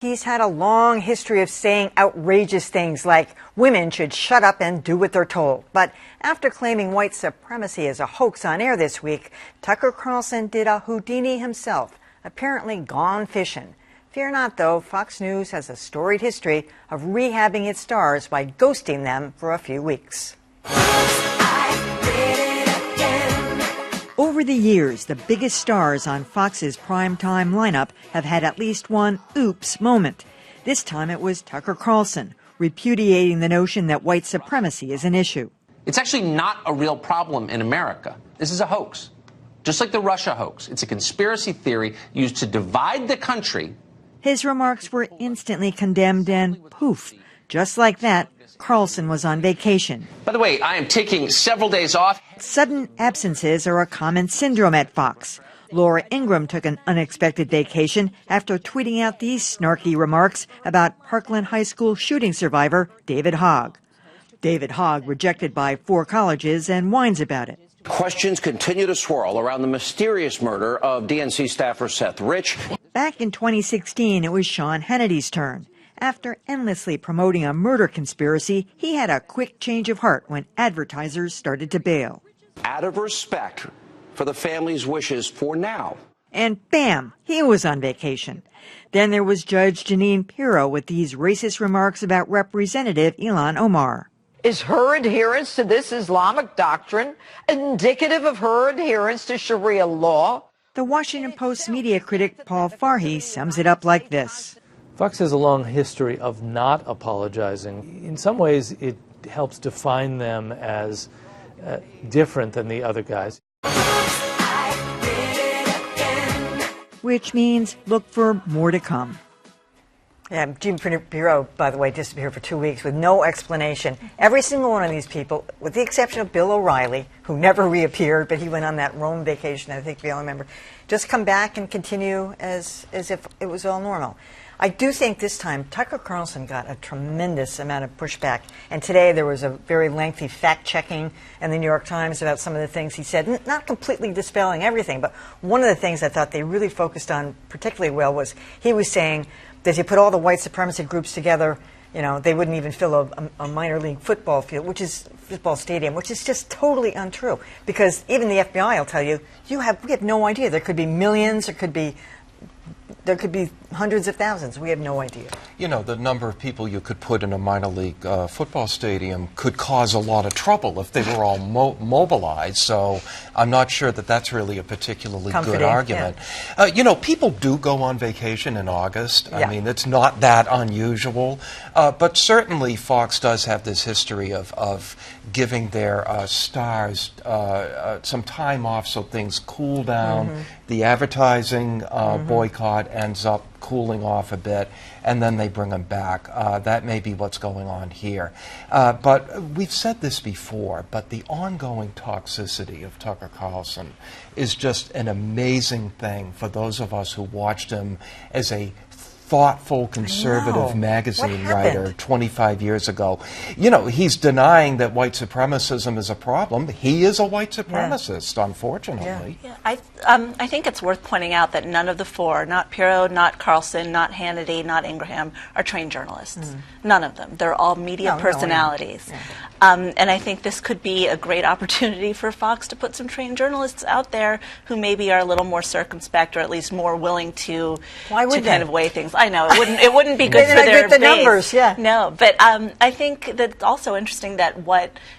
He's had a long history of saying outrageous things like women should shut up and do what they're told. But after claiming white supremacy as a hoax on air this week, Tucker Carlson did a Houdini himself, apparently gone fishing. Fear not, though, Fox News has a storied history of rehabbing its stars by ghosting them for a few weeks. Over the years, the biggest stars on Fox's primetime lineup have had at least one oops moment. This time it was Tucker Carlson, repudiating the notion that white supremacy is an issue. It's actually not a real problem in America. This is a hoax. Just like the Russia hoax. It's a conspiracy theory used to divide the country. His remarks were instantly condemned and poof, just like that, Carlson was on vacation. By the way, I am taking several days off. Sudden absences are a common syndrome at Fox. Laura Ingraham took an unexpected vacation after tweeting out these snarky remarks about Parkland High School shooting survivor David Hogg. David Hogg rejected by 4 colleges and whines about it. Questions continue to swirl around the mysterious murder of DNC staffer Seth Rich. Back in 2016, it was Sean Hannity's turn. After endlessly promoting a murder conspiracy, he had a quick change of heart when advertisers started to bail. Out of respect for the family's wishes for now. And bam, he was on vacation. Then there was Judge Jeanine Pirro with these racist remarks about Representative Ilhan Omar. Is her adherence to this Islamic doctrine indicative of her adherence to Sharia law? The Washington Post media critic Paul Farhi sums it up like this. Fox has a long history of not apologizing. In some ways, it helps define them as different than the other guys. Which means look for more to come. Yeah, Jim Pirro, by the way, disappeared for 2 weeks with no explanation. Every single one of these people, with the exception of Bill O'Reilly, who never reappeared, but he went on that Rome vacation, I think we all remember, just come back and continue as if it was all normal. I do think this time Tucker Carlson got a tremendous amount of pushback. And today there was a very lengthy fact-checking in the New York Times about some of the things he said, not completely dispelling everything, but one of the things I thought they really focused on particularly well was he was saying that if you put all the white supremacy groups together, you know, they wouldn't even fill a minor league football field, football stadium, which is just totally untrue. Because even the FBI will tell you, we have no idea. There could be millions, there could be hundreds of thousands. We have no idea. You know, the number of people you could put in a minor league football stadium could cause a lot of trouble if they were all mobilized. So I'm not sure that that's really a particularly good argument. Yeah. You know, people do go on vacation in August. Yeah. I mean, it's not that unusual. But certainly Fox does have this history of giving their stars some time off so things cool down. Mm-hmm. The advertising boycott ends up cooling off a bit, and then they bring them back. That may be what's going on here. But we've said this before, but the ongoing toxicity of Tucker Carlson is just an amazing thing for those of us who watched him as a thoughtful, conservative magazine writer 25 years ago. You know, he's denying that white supremacism is a problem. He is a white supremacist, unfortunately. Yeah. I think it's worth pointing out that none of the 4, not Pirro, not Carlson, not Hannity, not Ingraham, are trained journalists. None of them. They're all media personalities. And I think this could be a great opportunity for Fox to put some trained journalists out there who maybe are a little more circumspect or at least more willing to kind of weigh things. I know it wouldn't be good for their base. Numbers, yeah. No, but I think that it's also interesting that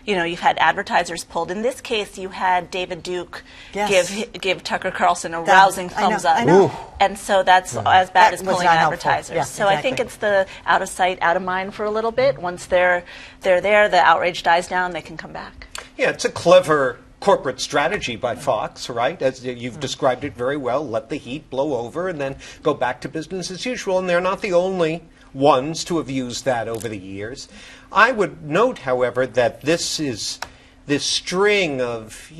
you've had advertisers pulled. In this case, you had David Duke give Tucker Carlson a rousing thumbs up. I know. And so that's as bad as pulling advertisers. Yeah, so I think it's the out of sight, out of mind for a little bit. Once they're there, the outrage dies down, they can come back. Yeah, it's a clever corporate strategy by Fox, right? As you've described it very well, let the heat blow over and then go back to business as usual. And they're not the only ones to have used that over the years. I would note, however, that this string of,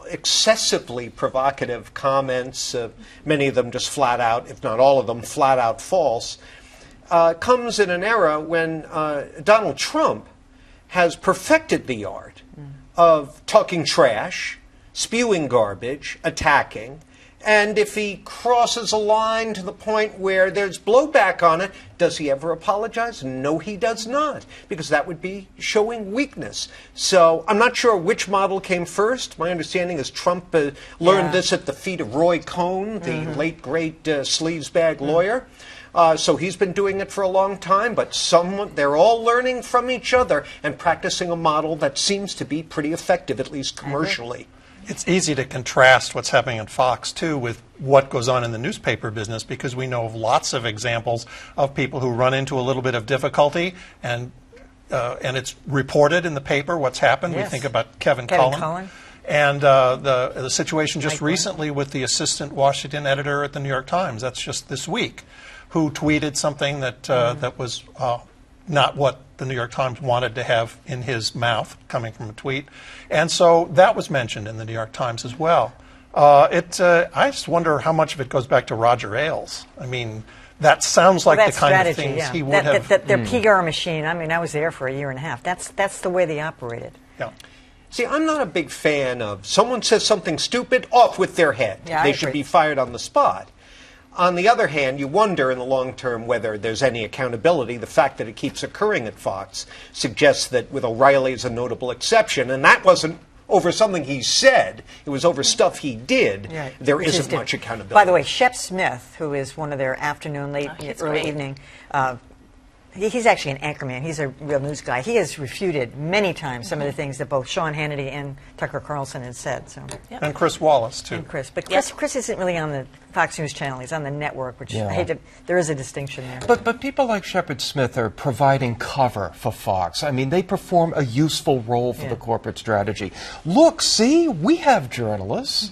excessively provocative comments, many of them just flat out, if not all of them, flat out false, comes in an era when Donald Trump has perfected the art of talking trash, spewing garbage, attacking, And if he crosses a line to the point where there's blowback on it, does he ever apologize? No, he does not, because that would be showing weakness. So I'm not sure which model came first. My understanding is Trump learned this at the feet of Roy Cohn, the late, great sleazebag lawyer. So he's been doing it for a long time, but they're all learning from each other and practicing a model that seems to be pretty effective, at least commercially. It's easy to contrast what's happening at Fox, too, with what goes on in the newspaper business, because we know of lots of examples of people who run into a little bit of difficulty, and it's reported in the paper what's happened. Yes. We think about Kevin Cullen. And the situation just recently with the assistant Washington editor at the New York Times, that's just this week, who tweeted something that, that was not what the New York Times wanted to have in his mouth coming from a tweet. And so that was mentioned in the New York Times as well. I just wonder how much of it goes back to Roger Ailes. I mean, that sounds like the kind of things he would have. Their PR machine, I mean, I was there for a year and a half. That's the way they operated. Yeah. See, I'm not a big fan of someone says something stupid, off with their head. Yeah, they should be fired on the spot. On the other hand, you wonder in the long term whether there's any accountability. The fact that it keeps occurring at Fox suggests that, with O'Reilly as a notable exception, and that wasn't over something he said, it was over stuff he did, there isn't much accountability. By the way, Shep Smith, who is one of their afternoon, early evening, he's actually an anchorman. He's a real news guy. He has refuted many times some of the things that both Sean Hannity and Tucker Carlson had said. So. And Chris Wallace, too. And Chris. But Chris isn't really on the Fox News channel. He's on the network, which I hate to... There is a distinction there. But people like Shepard Smith are providing cover for Fox. I mean, they perform a useful role for the corporate strategy. Look, see, we have journalists.